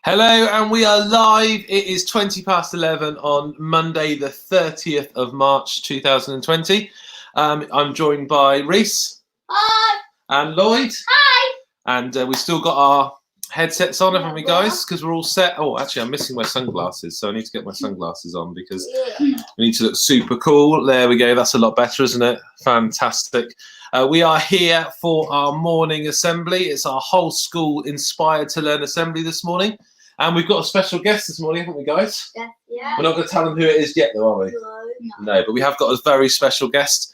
Hello, and we are live. It is 11 on Monday, the 30th of March, 2020. I'm joined by Reese. Hi. And Lloyd. Hi. And we've still got our headsets on, haven't we, guys? Because we're all set. Oh, actually, I'm missing my sunglasses, so I need to get my sunglasses on because we need to look super cool. There we go. That's a lot better, isn't it? Fantastic. We are here for our morning assembly. It's our whole school inspired to learn assembly this morning. And we've got a special guest this morning, haven't we, guys? Yeah. We're not going to tell them who it is yet, though, are we? No, but we have got a very special guest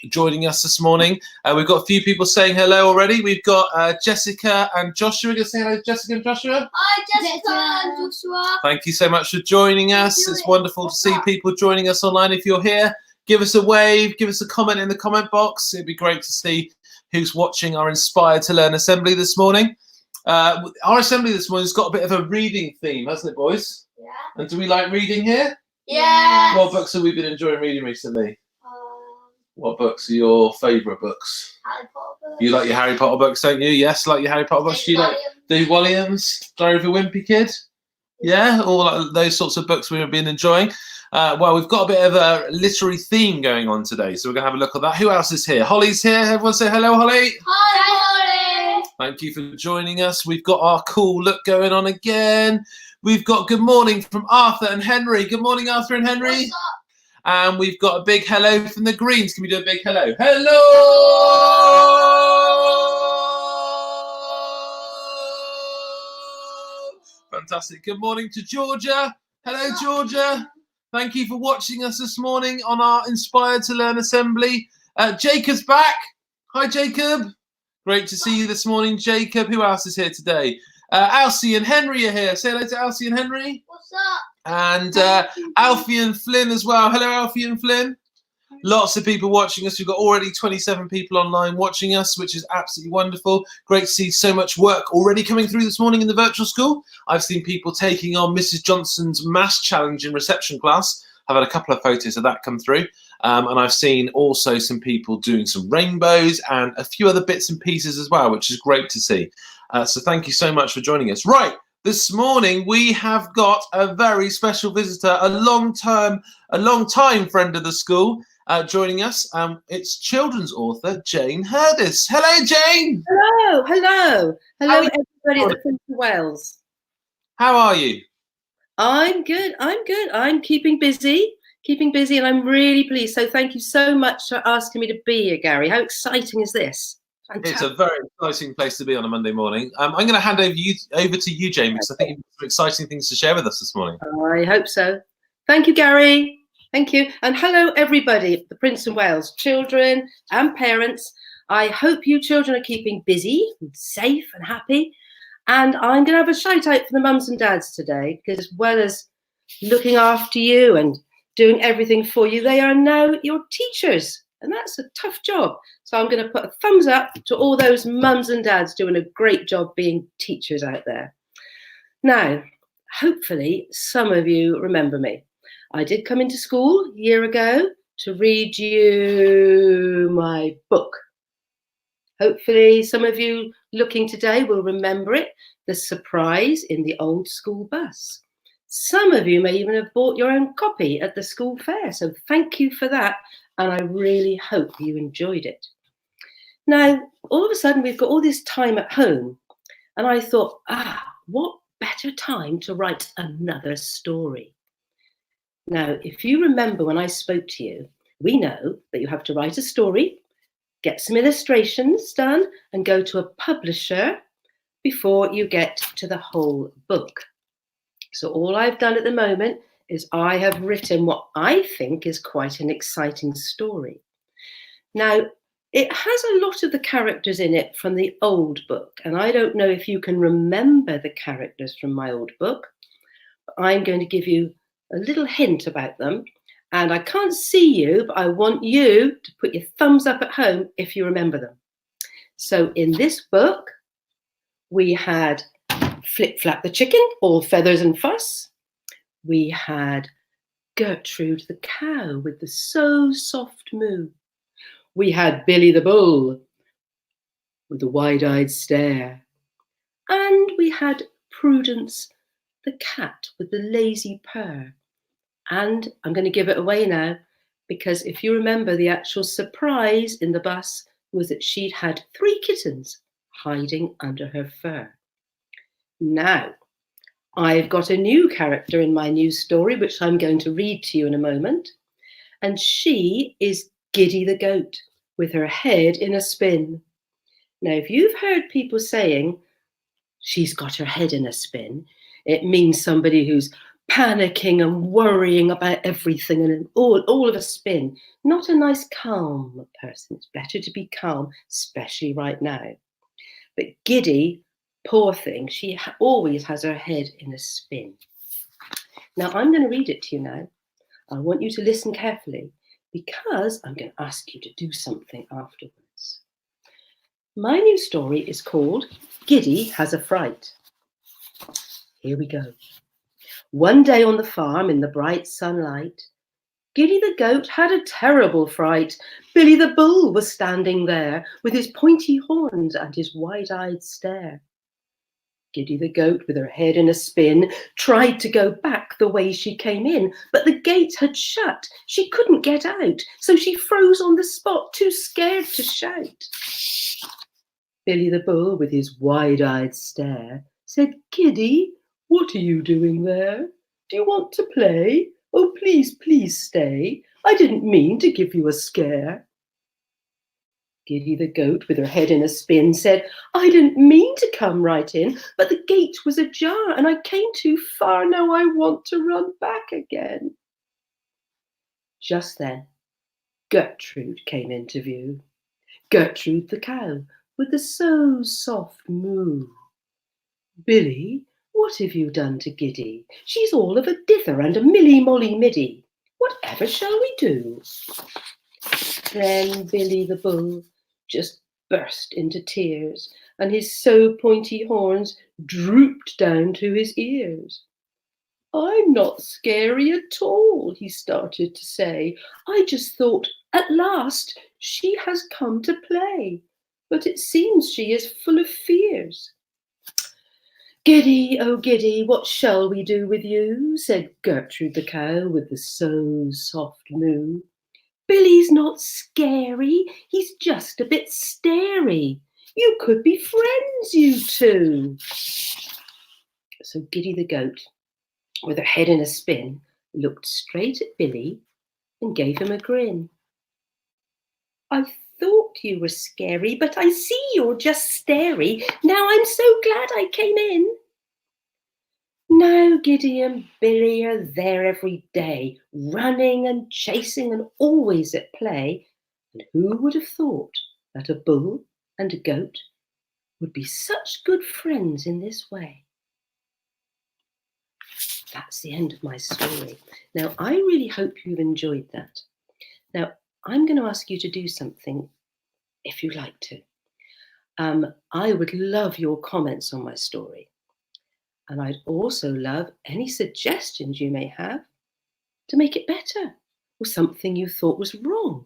joining us this morning. We've got a few people saying hello already. We've got Jessica and Joshua. Going to say hello, Jessica and Joshua? Hi, Jessica and Joshua. Thank you so much for joining us. It's wonderful to see people joining us online. If you're here, give us a wave, give us a comment in the comment box. It'd be great to see who's watching our Inspired to Learn assembly this morning. Our assembly this morning has got a bit of a reading theme, hasn't it, boys? Yeah. And do we like reading here? Yeah. What books have we been enjoying reading recently? What books are your favourite books? Harry Potter books. You like your Harry Potter books, don't you? Yes, like your Harry Potter books. Do you like Dave Williams, Diary of a Wimpy Kid? Yeah, all like those sorts of books we've been enjoying. Well, we've got a bit of a literary theme going on today, so we're going to have a look at that. Who else is here? Holly's here. Everyone say hello, Holly. Hi, Holly. Thank you for joining us. We've got our cool look going on again. We've got good morning from Arthur and Henry. Good morning, Arthur and Henry. What's up? And we've got a big hello from the Greens. Can we do a big hello? Hello! Fantastic. Good morning to Georgia. Hello, Georgia. Thank you for watching us this morning on our Inspired to Learn assembly. Jacob's back. Hi, Jacob. Great to see you this morning, Jacob. Who else is here today? Elsie and Henry are here. Say hello to Elsie and Henry. What's up? And Alfie and Flynn as well. Hello, Alfie and Flynn. Lots of people watching us. We've got already 27 people online watching us, which is absolutely wonderful. Great to see so much work already coming through this morning in the virtual school. I've seen people taking on Mrs. Johnson's maths challenge in reception class. I've had a couple of photos of that come through. And I've seen also some people doing some rainbows and a few other bits and pieces as well, which is great to see. So thank you so much for joining us. Right. This morning, we have got a very special visitor, a long-time friend of the school joining us. It's children's author, Jane Herdis. Hello, Jane. Hello, hello. Hello, everybody at the Prince of Wales. How are you? I'm good. I'm keeping busy, and I'm really pleased. So thank you so much for asking me to be here, Gary. How exciting is this? Fantastic. It's a very exciting place to be on a Monday morning. I'm going to hand over to you, Jane, because I think you've got some exciting things to share with us this morning. I hope so. Thank you, Gary. Thank you. And hello, everybody at the Prince of Wales, children and parents. I hope you children are keeping busy and safe and happy. And I'm going to have a shout out for the mums and dads today, because as well as looking after you and doing everything for you, they are now your teachers. And that's a tough job. So I'm going to put a thumbs up to all those mums and dads doing a great job being teachers out there. Now, hopefully some of you remember me. I did come into school a year ago to read you my book. Hopefully some of you looking today will remember it, The Surprise in the Old School Bus. Some of you may even have bought your own copy at the school fair. So thank you for that. And I really hope you enjoyed it. Now, all of a sudden, we've got all this time at home. And I thought, what better time to write another story? Now, if you remember when I spoke to you, we know that you have to write a story, get some illustrations done, and go to a publisher before you get to the whole book. So all I've done at the moment is I have written what I think is quite an exciting story. Now, it has a lot of the characters in it from the old book, and I don't know if you can remember the characters from my old book, but I'm going to give you a little hint about them, and I can't see you, but I want you to put your thumbs up at home if you remember them. So in this book, we had Flip Flap the chicken, all feathers and fuss. We had Gertrude the cow with the so soft moo. We had Billy the bull with the wide-eyed stare. And we had Prudence, the cat with the lazy purr. And I'm going to give it away now, because if you remember, the actual surprise in the bus was that she'd had 3 kittens hiding under her fur. Now, I've got a new character in my new story, which I'm going to read to you in a moment. And she is Giddy the goat, with her head in a spin. Now, if you've heard people saying, she's got her head in a spin, it means somebody who's panicking and worrying about everything and all of a spin. Not a nice, calm person. It's better to be calm, especially right now. But Giddy, poor thing, she always has her head in a spin. Now, I'm going to read it to you now. I want you to listen carefully, because I'm going to ask you to do something afterwards. My new story is called Giddy Has a Fright. Here we go. One day on the farm in the bright sunlight, Giddy the goat had a terrible fright. Billy the bull was standing there with his pointy horns and his wide-eyed stare. Giddy the goat, with her head in a spin, tried to go back the way she came in, but the gate had shut. She couldn't get out, so she froze on the spot, too scared to shout. Billy the bull, with his wide-eyed stare, said, "Giddy, what are you doing there? Do you want to play? Oh, please, please stay. I didn't mean to give you a scare." Giddy the goat, with her head in a spin, said, "I didn't mean to come right in, but the gate was ajar and I came too far. Now I want to run back again." Just then, Gertrude came into view. Gertrude the cow, with the so soft moo. "Billy, what have you done to Giddy? She's all of a dither and a milly-molly-middy. Whatever shall we do?" Then Billy the bull just burst into tears, and his so pointy horns drooped down to his ears. "I'm not scary at all," he started to say. "I just thought, at last, she has come to play. But it seems she is full of fears." "Giddy, oh Giddy, what shall we do with you?" said Gertrude the cow, with the so soft moo. "Billy's not scary, he's just a bit starey. You could be friends, you two." So Giddy the goat, with her head in a spin, looked straight at Billy and gave him a grin. "I thought you were scary, but I see you're just starey. Now I'm so glad I came in." Now Giddy and Billy are there every day, running and chasing and always at play. And who would have thought that a bull and a goat would be such good friends in this way? That's the end of my story. Now, I really hope you've enjoyed that. Now, I'm going to ask you to do something if you'd like to. I would love your comments on my story. And I'd also love any suggestions you may have to make it better, or something you thought was wrong.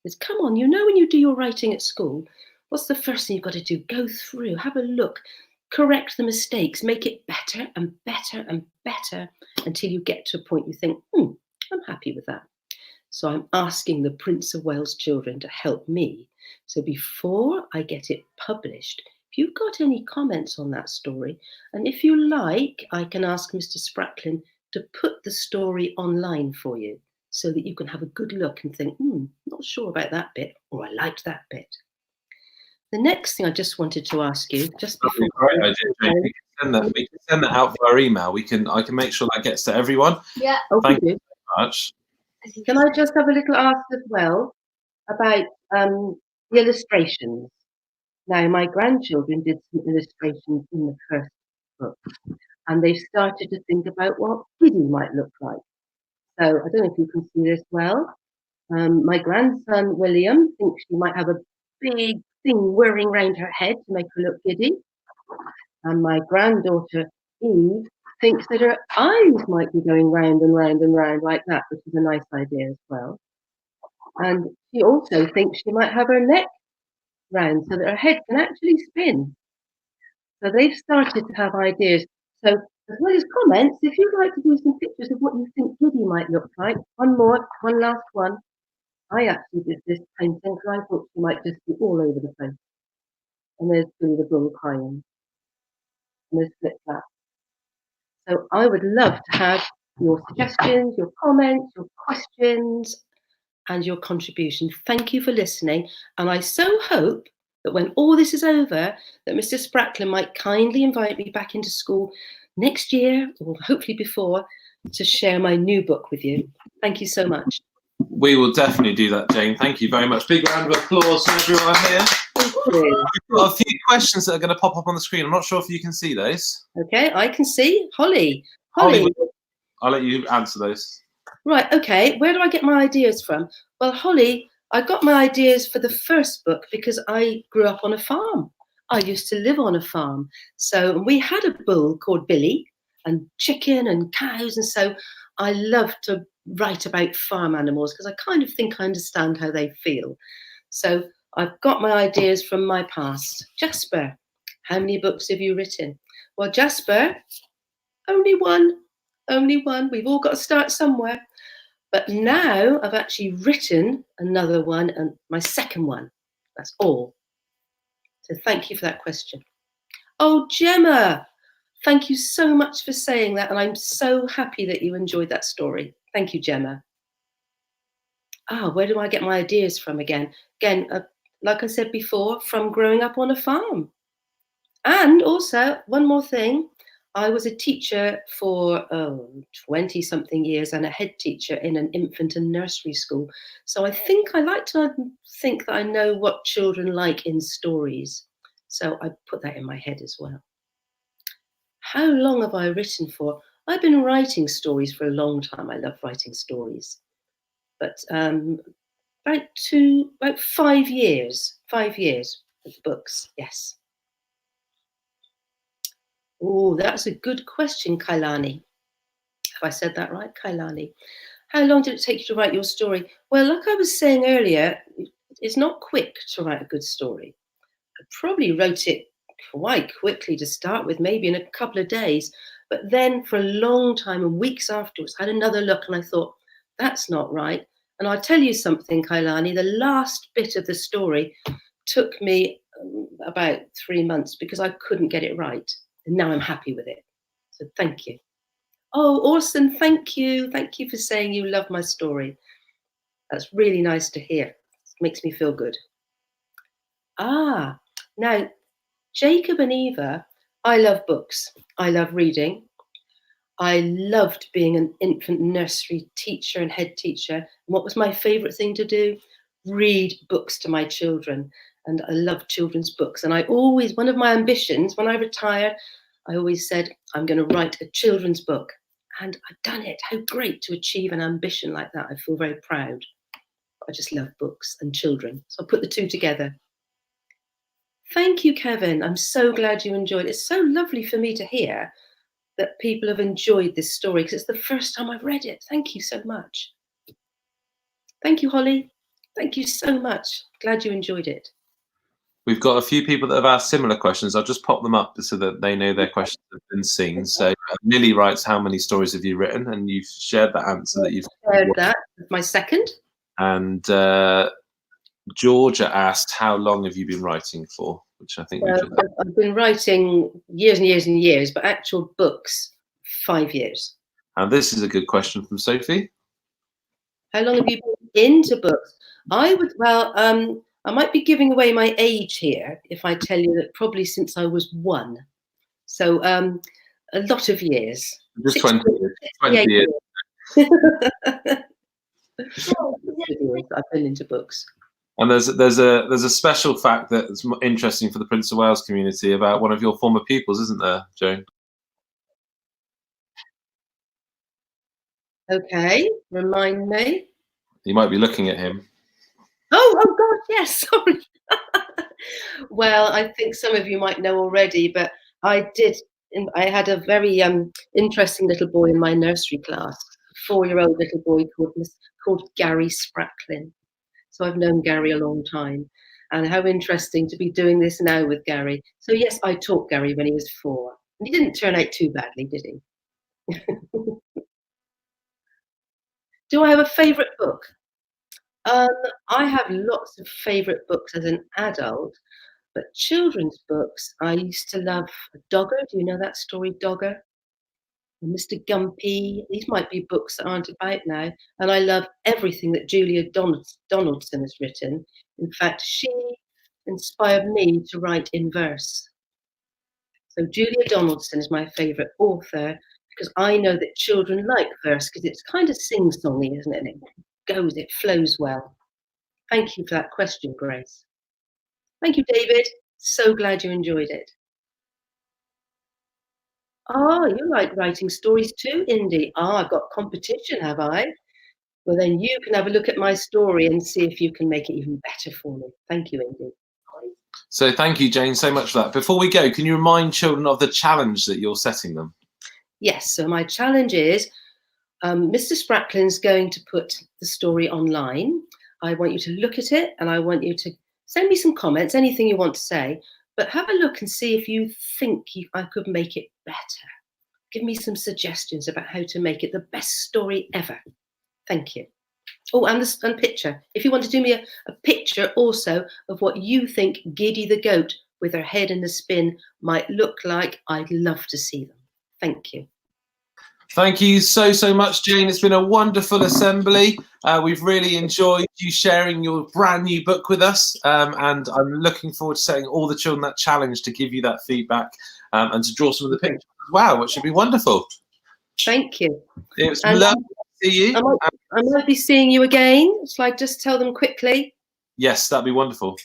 Because come on, you know when you do your writing at school, what's the first thing you've got to do? Go through, have a look, correct the mistakes, make it better and better and better until you get to a point you think, I'm happy with that. So I'm asking the Prince of Wales children to help me. So before I get it published, if you've got any comments on that story, and if you like, I can ask Mr Spracklen to put the story online for you so that you can have a good look and think, not sure about that bit, or I liked that bit. The next thing I just wanted to ask you, just before... Great idea, Jane. We can send that out via email. I can make sure that gets to everyone. Yeah. Thank you so much. Can I just have a little ask as well about the illustrations? Now, my grandchildren did some illustrations in the first book, and they've started to think about what Giddy might look like. So I don't know if you can see this well. My grandson, William, thinks she might have a big thing whirring round her head to make her look giddy. And my granddaughter, Eve, thinks that her eyes might be going round and round and round like that, which is a nice idea as well. And she also thinks she might have her neck round so that her head can actually spin. So they've started to have ideas. So as well as comments, if you'd like to do some pictures of what you think Giddy might look like, one last one. I actually did this painting because I thought she might just be all over the place. And there's Billy the Bull crying. And there's Flip Flap. So I would love to have your suggestions, your comments, your questions, and your contribution. Thank you for listening. And I so hope that when all this is over, that Mr Spracklen might kindly invite me back into school next year, or hopefully before, to share my new book with you. Thank you so much. We will definitely do that, Jane. Thank you very much. Big round of applause for everyone here. Thank you. We've got a few questions that are going to pop up on the screen. I'm not sure if you can see those. Okay, I can see. Holly. Holly, I'll let you answer those. Right, okay. Where do I get my ideas from? Well, Holly, I got my ideas for the first book because I grew up on a farm. I used to live on a farm. So we had a bull called Billy and chicken and cows. And so I love to write about farm animals because I kind of think I understand how they feel. So I've got my ideas from my past. Jasper, how many books have you written? Well, Jasper, only one. Only one. We've all got to start somewhere. But now I've actually written another one, and my second one. That's all. So thank you for that question. Oh, Gemma, thank you so much for saying that. And I'm so happy that you enjoyed that story. Thank you, Gemma. Where do I get my ideas from again? Again, like I said before, from growing up on a farm. And also, one more thing. I was a teacher for 20-something years and a head teacher in an infant and nursery school. So I think I like to think that I know what children like in stories. So I put that in my head as well. How long have I written for? I've been writing stories for a long time. I love writing stories. But about 5 years. 5 years with books, yes. Oh, that's a good question, Kailani. Have I said that right, Kailani? How long did it take you to write your story? Well, like I was saying earlier, it's not quick to write a good story. I probably wrote it quite quickly to start with, maybe in a couple of days. But then for a long time and weeks afterwards, I had another look and I thought, that's not right. And I'll tell you something, Kailani, the last bit of the story took me about 3 months because I couldn't get it right. And now I'm happy with it. So thank you. Oh, Orson, thank you. Thank you for saying you love my story. That's really nice to hear. It makes me feel good. Now, Jacob and Eva, I love books. I love reading. I loved being an infant nursery teacher and head teacher. And what was my favourite thing to do? Read books to my children. And I love children's books. And one of my ambitions, when I retired, I always said, I'm going to write a children's book. And I've done it. How great to achieve an ambition like that. I feel very proud. I just love books and children. So I'll put the two together. Thank you, Kevin. I'm so glad you enjoyed it. It's so lovely for me to hear that people have enjoyed this story because it's the first time I've read it. Thank you so much. Thank you, Holly. Thank you so much. Glad you enjoyed it. We've got a few people that have asked similar questions. I'll just pop them up so that they know their questions have been seen. So Lily writes, how many stories have you written? And you've shared that answer that you've shared that with my second. And Georgia asked, how long have you been writing for? Which I think I've been writing years and years and years, but actual books, 5 years. And this is a good question from Sophie. How long have you been into books? I might be giving away my age here if I tell you that probably since I was 1. So a lot of years. Just 20 years. 20 years. I've been into books. And there's a special fact that's interesting for the Prince of Wales community about one of your former pupils, isn't there, Joan? Okay, remind me. You might be looking at him. Oh God, yes, sorry. Well, I think some of you might know already, but I had a very interesting little boy in my nursery class, a 4-year-old little boy called Gary Spracklen. So I've known Gary a long time. And how interesting to be doing this now with Gary. So yes, I taught Gary when he was 4. And he didn't turn out too badly, did he? Do I have a favourite book? I have lots of favourite books as an adult, but children's books, I used to love Dogger. Do you know that story, Dogger? Mr Gumpy. These might be books that aren't about now. And I love everything that Julia Donaldson has written. In fact, she inspired me to write in verse. So Julia Donaldson is my favourite author because I know that children like verse because it's kind of sing-songy, isn't it? And it flows well. Thank you for that question, Grace. Thank you, David. So glad you enjoyed it. Oh, you like writing stories too, Indy? I've got competition, have I? Well, then you can have a look at my story and see if you can make it even better for me. Thank you, Indy. So thank you, Jane, so much for that. Before we go, can you remind children of the challenge that you're setting them? Yes, so my challenge is Mr Spracklen's going to put the story online. I want you to look at it and I want you to send me some comments, anything you want to say, but have a look and see if you think I could make it better. Give me some suggestions about how to make it the best story ever. Thank you. Oh, and picture. If you want to do me a picture also of what you think Giddy the goat with her head in the spin might look like, I'd love to see them. Thank you. Thank you so much, Jane. It's been a wonderful assembly. We've really enjoyed you sharing your brand new book with us, and I'm looking forward to setting all the children that challenge to give you that feedback and to draw some of the pictures as well, which should be wonderful. Thank you. It was lovely to see you. I might be seeing you again. Shall I just tell them quickly? Yes, that'd be wonderful.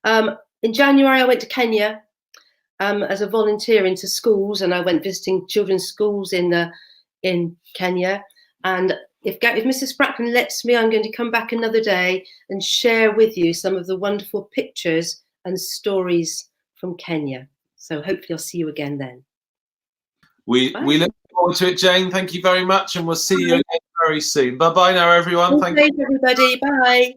In January, I went to Kenya as a volunteer into schools, and I went visiting children's schools in Kenya. And if Mrs Spracklen lets me, I'm going to come back another day and share with you some of the wonderful pictures and stories from Kenya. So hopefully I'll see you again then. We look forward to it, Jane. Thank you very much, and we'll see you again very soon. Bye-bye now, everyone. Thank you, everybody. Bye.